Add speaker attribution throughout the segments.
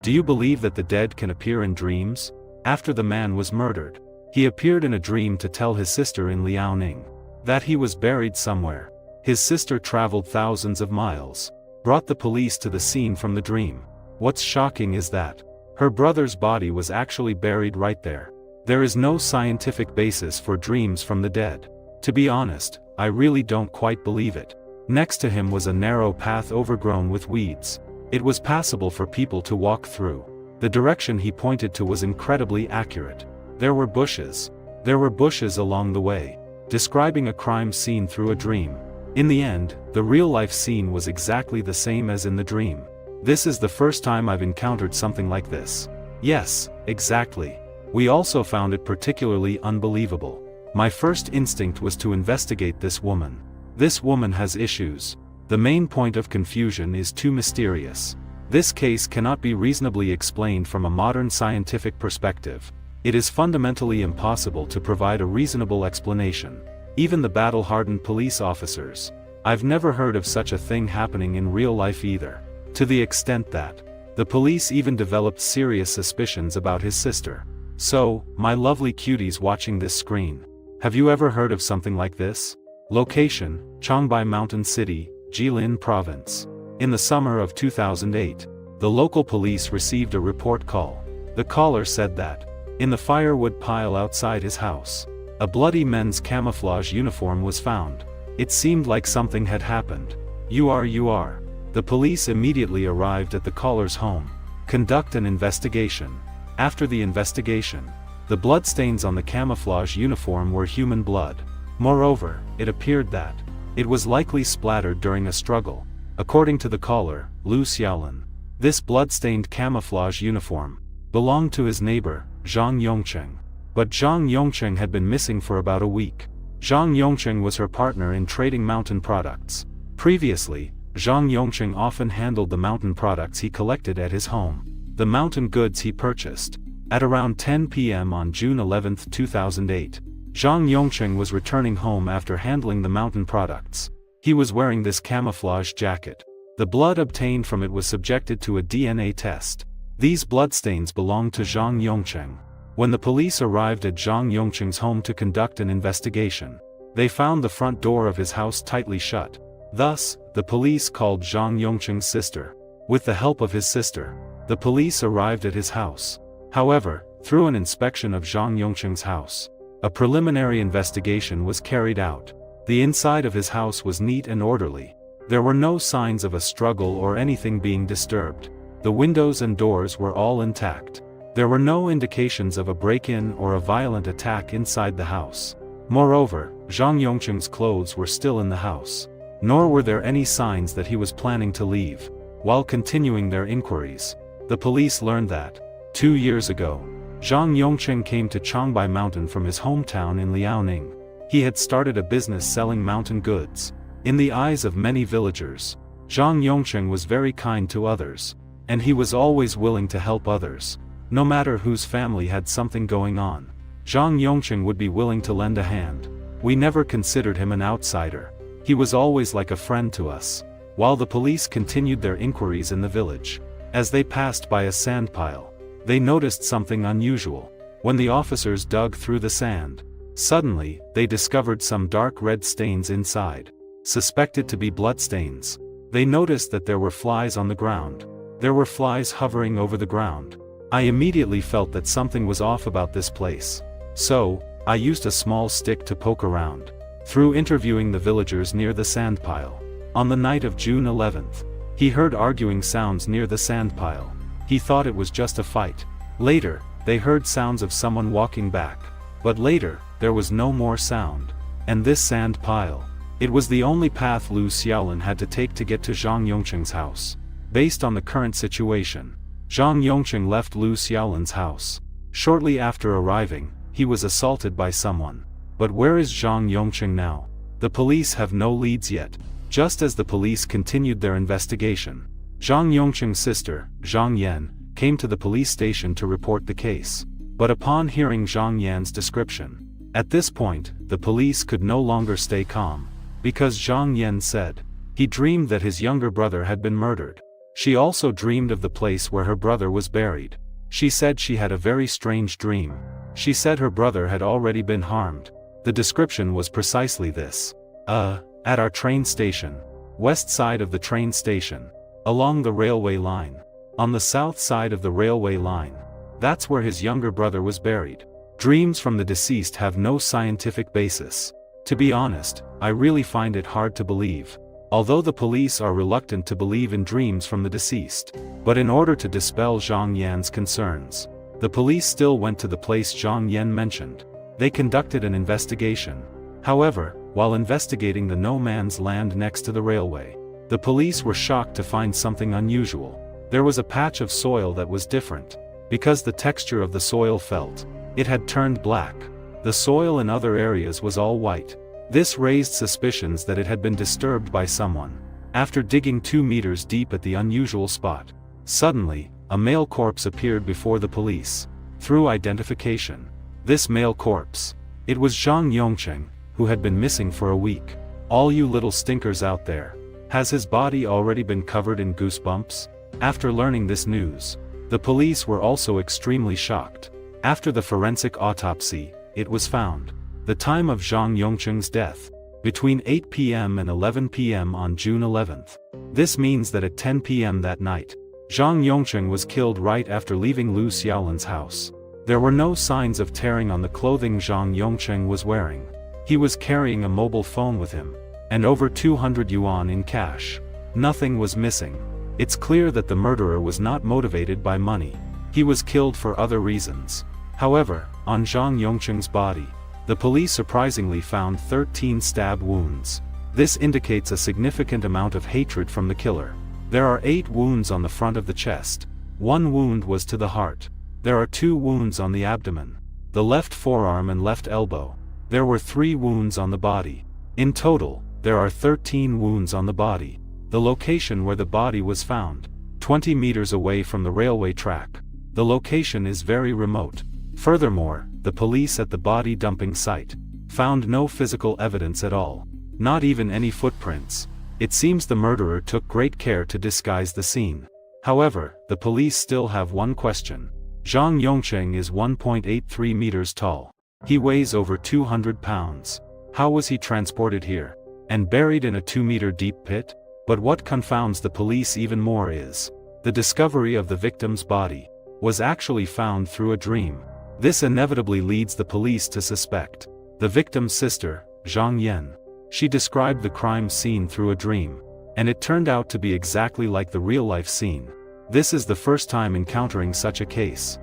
Speaker 1: Do you believe that the dead can appear in dreams? After the man was murdered, he appeared in a dream to tell his sister in Liaoning that he was buried somewhere. His sister traveled thousands of miles, brought the police to the scene from the dream. What's shocking is that her brother's body was actually buried right there. There is no scientific basis for dreams from the dead. To be honest, I really don't quite believe it. Next to him was a narrow path overgrown with weeds. It was passable for people to walk through. The direction he pointed to was incredibly accurate. There were bushes. There were bushes along the way, describing a crime scene through a dream. In the end, the real-life scene was exactly the same as in the dream. This is the first time I've encountered something like this. Yes, exactly. We also found it particularly unbelievable. My first instinct was to investigate this woman. This woman has issues. The main point of confusion is too mysterious. This case cannot be reasonably explained from a modern scientific perspective. It is fundamentally impossible to provide a reasonable explanation. Even the battle-hardened police officers. I've never heard of such a thing happening in real life either. To the extent that the police even developed serious suspicions about his sister. So, my lovely cuties watching this screen, have you ever heard of something like this? Location: Changbai Mountain City, Jilin Province. In the summer of 2008, the local police received a report call. The caller said that, in the firewood pile outside his house, a bloody men's camouflage uniform was found. It seemed like something had happened. You are. The police immediately arrived at the caller's home. Conduct an investigation. After the investigation, the bloodstains on the camouflage uniform were human blood. Moreover, it appeared that it was likely splattered during a struggle. According to the caller, Lu Xiaolin, this blood-stained camouflage uniform belonged to his neighbor, Zhang Yongcheng. But Zhang Yongcheng had been missing for about a week. Zhang Yongcheng was her partner in trading mountain products. Previously, Zhang Yongcheng often handled the mountain products he collected at his home. The mountain goods he purchased. At around 10 p.m. on June 11, 2008, Zhang Yongcheng was returning home after handling the mountain products. He was wearing this camouflage jacket. The blood obtained from it was subjected to a DNA test. These bloodstains belonged to Zhang Yongcheng. When the police arrived at Zhang Yongcheng's home to conduct an investigation, they found the front door of his house tightly shut. Thus, the police called Zhang Yongcheng's sister. With the help of his sister, the police arrived at his house. However, through an inspection of Zhang Yongcheng's house, a preliminary investigation was carried out. The inside of his house was neat and orderly. There were no signs of a struggle or anything being disturbed. The windows and doors were all intact. There were no indications of a break-in or a violent attack inside the house. Moreover, Zhang Yongcheng's clothes were still in the house. Nor were there any signs that he was planning to leave. While continuing their inquiries, the police learned that 2 years ago, Zhang Yongcheng came to Changbai Mountain from his hometown in Liaoning. He had started a business selling mountain goods. In the eyes of many villagers, Zhang Yongcheng was very kind to others, and he was always willing to help others. No matter whose family had something going on, Zhang Yongcheng would be willing to lend a hand. We never considered him an outsider. He was always like a friend to us. While the police continued their inquiries in the village, as they passed by a sand pile, they noticed something unusual. When the officers dug through the sand, suddenly, they discovered some dark red stains inside, suspected to be bloodstains. They noticed that there were flies on the ground. There were flies hovering over the ground. I immediately felt that something was off about this place. So, I used a small stick to poke around. Through interviewing the villagers near the sand pile, on the night of June 11th, he heard arguing sounds near the sand pile. He thought it was just a fight. Later, they heard sounds of someone walking back. But later, there was no more sound. And this sand pile, it was the only path Lu Xiaolin had to take to get to Zhang Yongcheng's house. Based on the current situation, Zhang Yongcheng left Lu Xiaolin's house. Shortly after arriving, he was assaulted by someone. But where is Zhang Yongcheng now? The police have no leads yet. Just as the police continued their investigation, Zhang Yongcheng's sister, Zhang Yan, came to the police station to report the case. But upon hearing Zhang Yan's description, at this point, the police could no longer stay calm. Because Zhang Yan said, he dreamed that his younger brother had been murdered. She also dreamed of the place where her brother was buried. She said she had a very strange dream. She said her brother had already been harmed. The description was precisely this. At our train station. West side of the train station. Along the railway line. On the south side of the railway line. That's where his younger brother was buried. Dreams from the deceased have no scientific basis. To be honest, I really find it hard to believe. Although the police are reluctant to believe in dreams from the deceased. But in order to dispel Zhang Yan's concerns, the police still went to the place Zhang Yan mentioned. They conducted an investigation. However, while investigating the no man's land next to the railway, the police were shocked to find something unusual. There was a patch of soil that was different. Because the texture of the soil felt, it had turned black. The soil in other areas was all white. This raised suspicions that it had been disturbed by someone. After digging 2 meters deep at the unusual spot, suddenly, a male corpse appeared before the police. Through identification, this male corpse, it was Zhang Yongcheng, who had been missing for a week. All you little stinkers out there, has his body already been covered in goosebumps? After learning this news, the police were also extremely shocked. After the forensic autopsy, it was found. The time of Zhang Yongcheng's death, between 8 p.m. and 11 p.m. on June 11th. This means that at 10 p.m. that night, Zhang Yongcheng was killed right after leaving Lu Xiaolan's house. There were no signs of tearing on the clothing Zhang Yongcheng was wearing. He was carrying a mobile phone with him, and over 200 yuan in cash. Nothing was missing. It's clear that the murderer was not motivated by money. He was killed for other reasons. However, on Zhang Yongcheng's body, the police surprisingly found 13 stab wounds. This indicates a significant amount of hatred from the killer. There are 8 wounds on the front of the chest. 1 wound was to the heart. There are 2 wounds on the abdomen, the left forearm and left elbow. There were 3 wounds on the body. In total, there are 13 wounds on the body. The location where the body was found, 20 meters away from the railway track. The location is very remote. Furthermore, the police at the body dumping site found no physical evidence at all, not even any footprints. It seems the murderer took great care to disguise the scene. However, the police still have one question. Zhang Yongcheng is 1.83 meters tall. He weighs over 200 pounds. How was he transported here? And buried in a 2-meter deep pit? But what confounds the police even more is the discovery of the victim's body was actually found through a dream. This inevitably leads the police to suspect the victim's sister, Zhang Yan. She described the crime scene through a dream, and it turned out to be exactly like the real-life scene. This is the first time encountering such a case.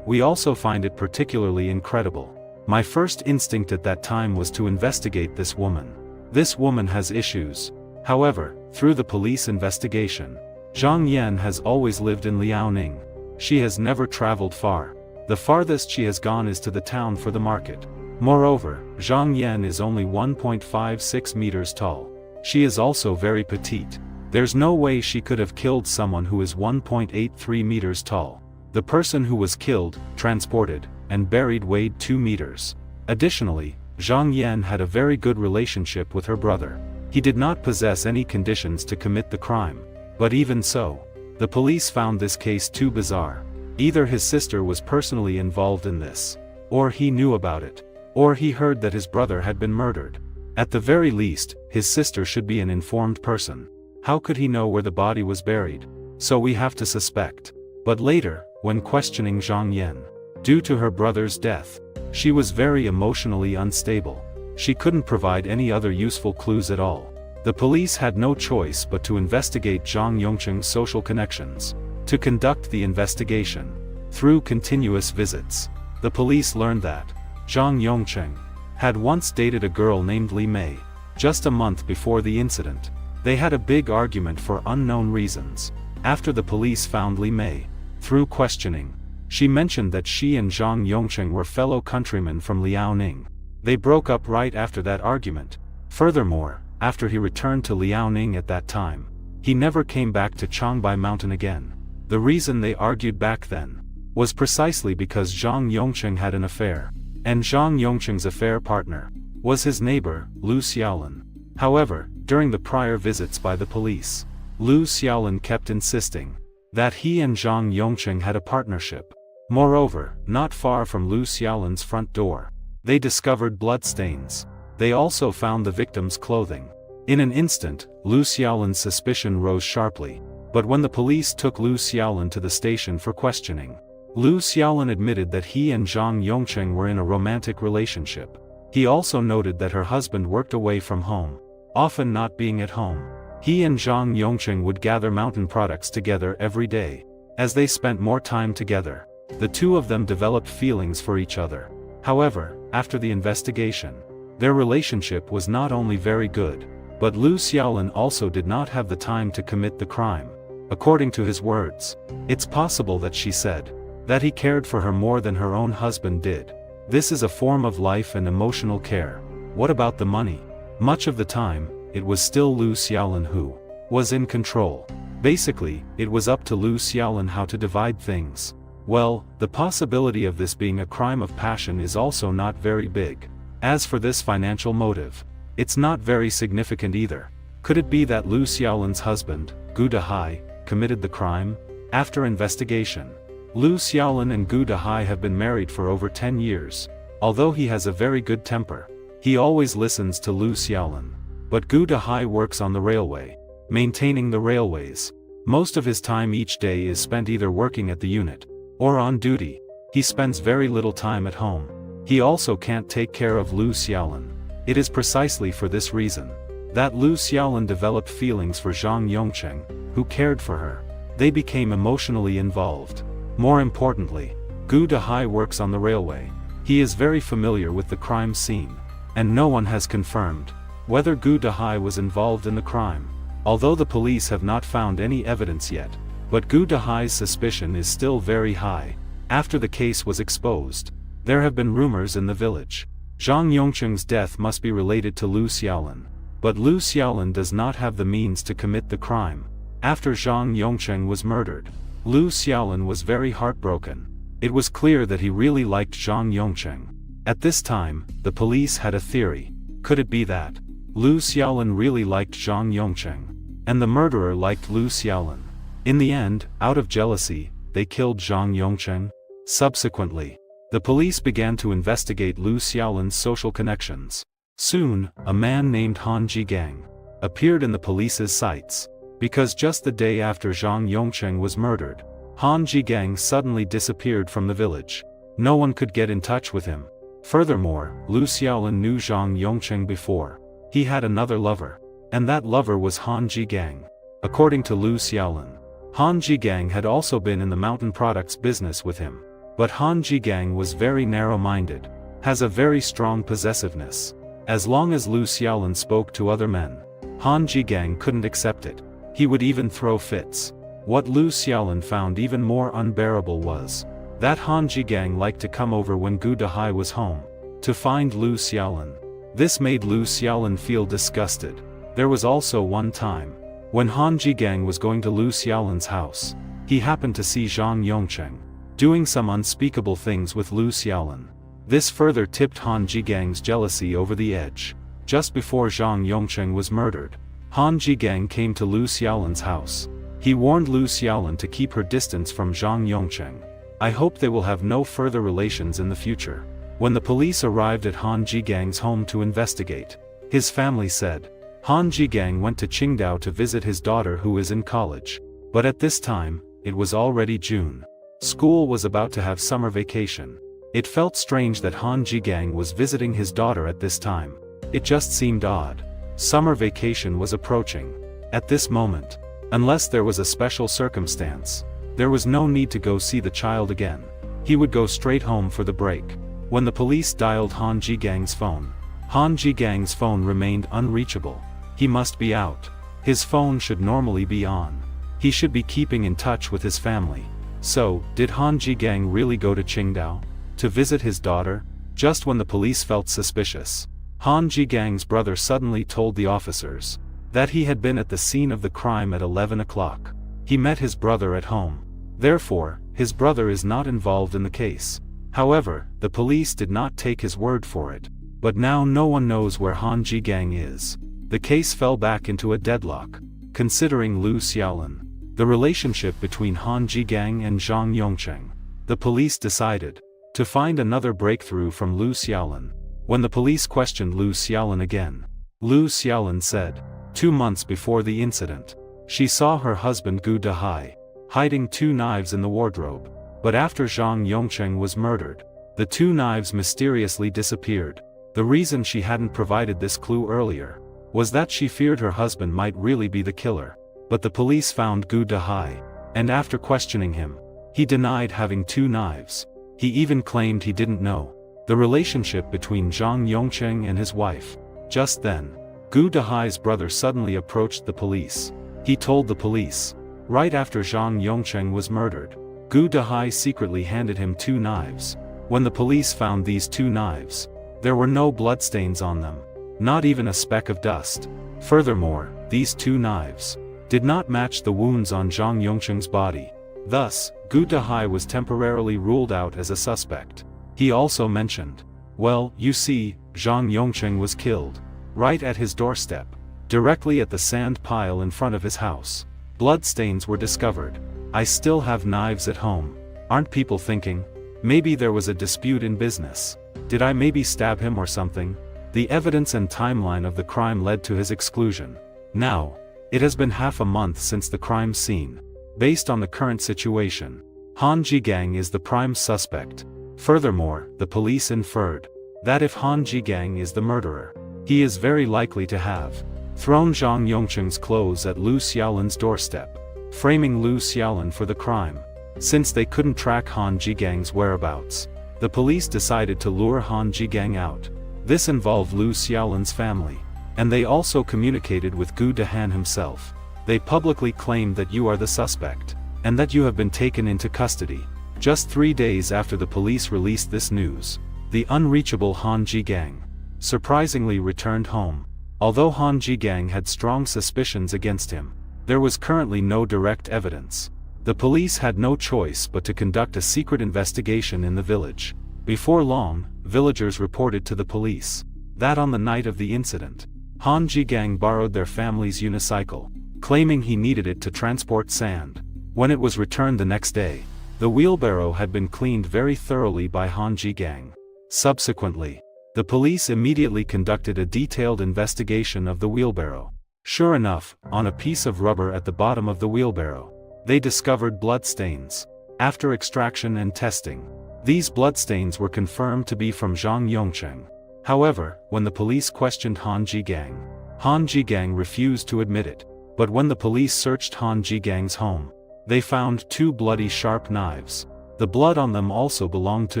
Speaker 1: We also find it particularly incredible. My first instinct at that time was to investigate this woman. This woman has issues. However, through the police investigation, Zhang Yan has always lived in Liaoning. She has never traveled far. The farthest she has gone is to the town for the market. Moreover, Zhang Yan is only 1.56 meters tall. She is also very petite. There's no way she could have killed someone who is 1.83 meters tall. The person who was killed, transported, and buried weighed 2 meters. Additionally, Zhang Yan had a very good relationship with her brother. He did not possess any conditions to commit the crime. But even so, the police found this case too bizarre. Either his sister was personally involved in this, or he knew about it, or he heard that his brother had been murdered. At the very least, his sister should be an informed person. How could he know where the body was buried? So we have to suspect. But later, when questioning Zhang Yan, due to her brother's death, she was very emotionally unstable. She couldn't provide any other useful clues at all. The police had no choice but to investigate Zhang Yongcheng's social connections. To conduct the investigation, through continuous visits, the police learned that Zhang Yongcheng had once dated a girl named Li Mei. Just a month before the incident, they had a big argument for unknown reasons. After the police found Li Mei, through questioning, she mentioned that she and Zhang Yongcheng were fellow countrymen from Liaoning. They broke up right after that argument. Furthermore, after he returned to Liaoning at that time, he never came back to Changbai Mountain again. The reason they argued back then was precisely because Zhang Yongcheng had an affair, and Zhang Yongcheng's affair partner was his neighbor, Lu Xiaolan. However, during the prior visits by the police, Lu Xiaolin kept insisting that he and Zhang Yongqing had a partnership. Moreover, not far from Lu Xiaolin's front door, they discovered bloodstains. They also found the victim's clothing. In an instant, Lu Xiaolin's suspicion rose sharply, but when the police took Lu Xiaolin to the station for questioning, Lu Xiaolin admitted that he and Zhang Yongqing were in a romantic relationship. He also noted that her husband worked away from home, often not being at home. He and Zhang Yongqing would gather mountain products together every day. As they spent more time together, the two of them developed feelings for each other. However, after the investigation, their relationship was not only very good, but Lu Xiaolin also did not have the time to commit the crime. According to his words, it's possible that she said that he cared for her more than her own husband did. This is a form of life and emotional care. What about the money? Much of the time, it was still Lu Xiaolin who was in control. Basically, it was up to Lu Xiaolin how to divide things. Well, the possibility of this being a crime of passion is also not very big. As for this financial motive, it's not very significant either. Could it be that Lu Xiaolin's husband, Gu Dehai, committed the crime? After investigation, Lu Xiaolin and Gu Dehai have been married for over 10 years. Although he has a very good temper, he always listens to Lu Xiaolin. But Gu Dehai works on the railway, maintaining the railways. Most of his time each day is spent either working at the unit or on duty. He spends very little time at home. He also can't take care of Lu Xiaolin. It is precisely for this reason that Lu Xiaolin developed feelings for Zhang Yongqing, who cared for her. They became emotionally involved. More importantly, Gu Dehai works on the railway. He is very familiar with the crime scene, and no one has confirmed whether Gu Dehai was involved in the crime. Although the police have not found any evidence yet, but Gu Dehai's suspicion is still very high. After the case was exposed, there have been rumors in the village. Zhang Yongqing's death must be related to Lu Xiaolin. But Lu Xiaolin does not have the means to commit the crime. After Zhang Yongqing was murdered, Lu Xiaolin was very heartbroken. It was clear that he really liked Zhang Yongqing. At this time, the police had a theory. Could it be that Lu Xiaolin really liked Zhang Yongqing, and the murderer liked Lu Xiaolin? In the end, out of jealousy, they killed Zhang Yongqing. Subsequently, the police began to investigate Lu Xiaolin's social connections. Soon, a man named Han Jigang appeared in the police's sights. Because just the day after Zhang Yongqing was murdered, Han Jigang suddenly disappeared from the village. No one could get in touch with him. Furthermore, Lu Xiaolin knew Zhang Yongqing before. He had another lover, and that lover was Han Jigang. According to Lu Xiaolin, Han Jigang had also been in the mountain products business with him. But Han Jigang was very narrow-minded, has a very strong possessiveness. As long as Lu Xiaolin spoke to other men, Han Jigang couldn't accept it. He would even throw fits. What Lu Xiaolin found even more unbearable was that Han Jigang liked to come over when Gu Dehai was home to find Lu Xiaolin. This made Lu Xiaolin feel disgusted. There was also one time when Han Jigang was going to Lu Xiaolin's house. He happened to see Zhang Yongqing doing some unspeakable things with Lu Xiaolin. This further tipped Han Jigang's jealousy over the edge. Just before Zhang Yongqing was murdered, Han Jigang came to Lu Xiaolin's house. He warned Lu Xiaolin to keep her distance from Zhang Yongqing. I hope they will have no further relations in the future. When the police arrived at Han Jigang's home to investigate, his family said Han Jigang went to Qingdao to visit his daughter who is in college. But at this time, it was already June. School was about to have summer vacation. It felt strange that Han Jigang was visiting his daughter at this time. It just seemed odd. Summer vacation was approaching. At this moment, unless there was a special circumstance, there was no need to go see the child again. He would go straight home for the break. When the police dialed Han Jigang's phone, Han Jigang's phone remained unreachable. He must be out. His phone should normally be on. He should be keeping in touch with his family. So, did Han Jigang really go to Qingdao to visit his daughter? Just when the police felt suspicious, Han Jigang's brother suddenly told the officers that he had been at the scene of the crime at 11 o'clock. He met his brother at home. Therefore, his brother is not involved in the case. However, the police did not take his word for it. But now no one knows where Han Jigang is. The case fell back into a deadlock. considering Lu Xiaolin, the relationship between Han Jigang and Zhang Yongcheng. The police decided to find another breakthrough from Lu Xiaolin. When the police questioned Lu Xiaolin again, Lu Xiaolin said, 2 months before the incident, she saw her husband Gu Dehai hiding 2 knives in the wardrobe, but after Zhang Yongcheng was murdered, the 2 knives mysteriously disappeared. The reason she hadn't provided this clue earlier was that she feared her husband might really be the killer. But the police found Gu Dehai, and after questioning him, he denied having 2 knives. He even claimed he didn't know the relationship between Zhang Yongcheng and his wife. Just then, Gu Dehai's brother suddenly approached the police. He told the police, right after Zhang Yongcheng was murdered, Gu Dehai secretly handed him 2 knives. When the police found these 2 knives, there were no bloodstains on them, not even a speck of dust. Furthermore, these 2 knives did not match the wounds on Zhang Yongcheng's body. Thus, Gu Dehai was temporarily ruled out as a suspect. He also mentioned, well, you see, Zhang Yongcheng was killed right at his doorstep, directly at the sand pile in front of his house. Bloodstains were discovered. I still have knives at home. Aren't people thinking, maybe there was a dispute in business? Did I maybe stab him or something? The evidence and timeline of the crime led to his exclusion. Now, it has been half a month since the crime scene. Based on the current situation, Han Jigang is the prime suspect. Furthermore, the police inferred that if Han Jigang is the murderer, he is very likely to have thrown Zhang Yongcheng's clothes at Lu Xiaolin's doorstep, framing Lu Xiaolin for the crime. Since they couldn't track Han Jigang's whereabouts, the police decided to lure Han Jigang out. This involved Lu Xiaolin's family, and they also communicated with Gu Dehan himself. They publicly claimed that you are the suspect, and that you have been taken into custody. Just 3 days after the police released this news, the unreachable Han Jigang surprisingly returned home. Although Han Jigang had strong suspicions against him, there was currently no direct evidence. The police had no choice but to conduct a secret investigation in the village. Before long, villagers reported to the police that on the night of the incident, Han Jigang borrowed their family's unicycle, claiming he needed it to transport sand. When it was returned the next day, the wheelbarrow had been cleaned very thoroughly by Han Jigang. Subsequently, the police immediately conducted a detailed investigation of the wheelbarrow. Sure enough, on a piece of rubber at the bottom of the wheelbarrow, they discovered bloodstains. After extraction and testing, these bloodstains were confirmed to be from Zhang Yongcheng. However, when the police questioned Han Jigang refused to admit it. But when the police searched Han Jigang's home, they found 2 bloody sharp knives. The blood on them also belonged to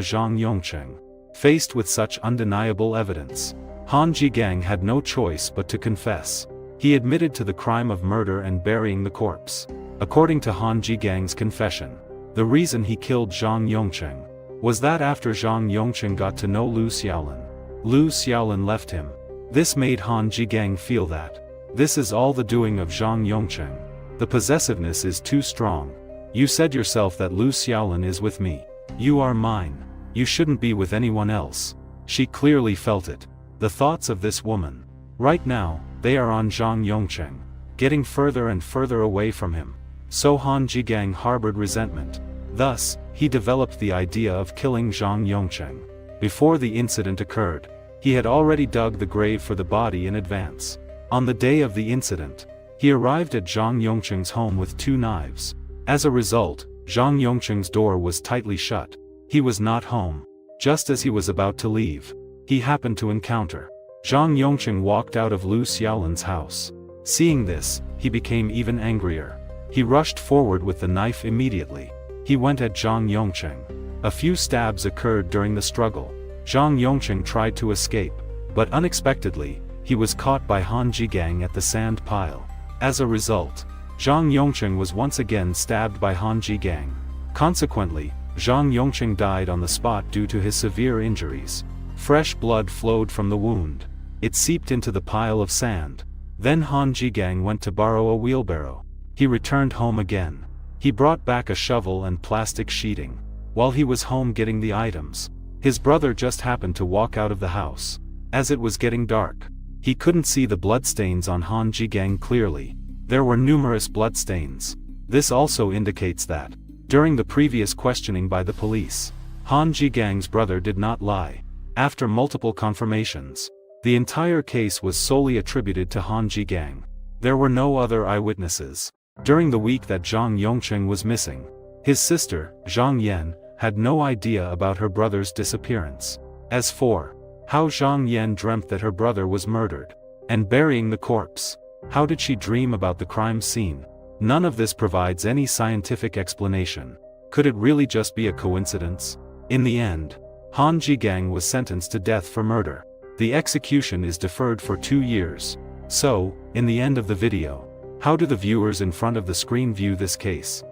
Speaker 1: Zhang Yongcheng. Faced with such undeniable evidence, Han Jigang had no choice but to confess. He admitted to the crime of murder and burying the corpse. According to Han Jigang's confession, the reason he killed Zhang Yongcheng was that after Zhang Yongcheng got to know Lu Xiaolin left him. This made Han Jigang feel that this is all the doing of Zhang Yongcheng. The possessiveness is too strong. You said yourself that Lu Xiaolin is with me. You are mine. You shouldn't be with anyone else. She clearly felt it. The thoughts of this woman. Right now, they are on Zhang Yongcheng, getting further and further away from him. So Han Jigang harbored resentment. Thus, he developed the idea of killing Zhang Yongcheng. Before the incident occurred, he had already dug the grave for the body in advance. On the day of the incident, he arrived at Zhang Yongcheng's home with 2 knives. As a result, Zhang Yongcheng's door was tightly shut. He was not home. Just as he was about to leave, he happened to encounter Zhang Yongcheng walked out of Lu Xiaolin's house. Seeing this, he became even angrier. He rushed forward with the knife immediately. He went at Zhang Yongcheng. A few stabs occurred during the struggle. Zhang Yongcheng tried to escape, but unexpectedly, he was caught by Han Jigang at the sand pile. As a result, Zhang Yongcheng was once again stabbed by Han Jigang. Consequently, Zhang Yongcheng died on the spot due to his severe injuries. Fresh blood flowed from the wound. It seeped into the pile of sand. Then Han Jigang went to borrow a wheelbarrow. He returned home again. He brought back a shovel and plastic sheeting. While he was home getting the items, his brother just happened to walk out of the house. As it was getting dark, he couldn't see the bloodstains on Han Jigang clearly. There were numerous bloodstains. This also indicates that, during the previous questioning by the police, Han Jigang's brother did not lie. After multiple confirmations, the entire case was solely attributed to Han Jigang. There were no other eyewitnesses. During the week that Zhang Yongcheng was missing, his sister, Zhang Yan, had no idea about her brother's disappearance. As for how Zhang Yan dreamt that her brother was murdered and burying the corpse, how did she dream about the crime scene? None of this provides any scientific explanation. Could it really just be a coincidence? In the end, Han Jigang was sentenced to death for murder. The execution is deferred for 2 years. So, in the end of the video, how do the viewers in front of the screen view this case?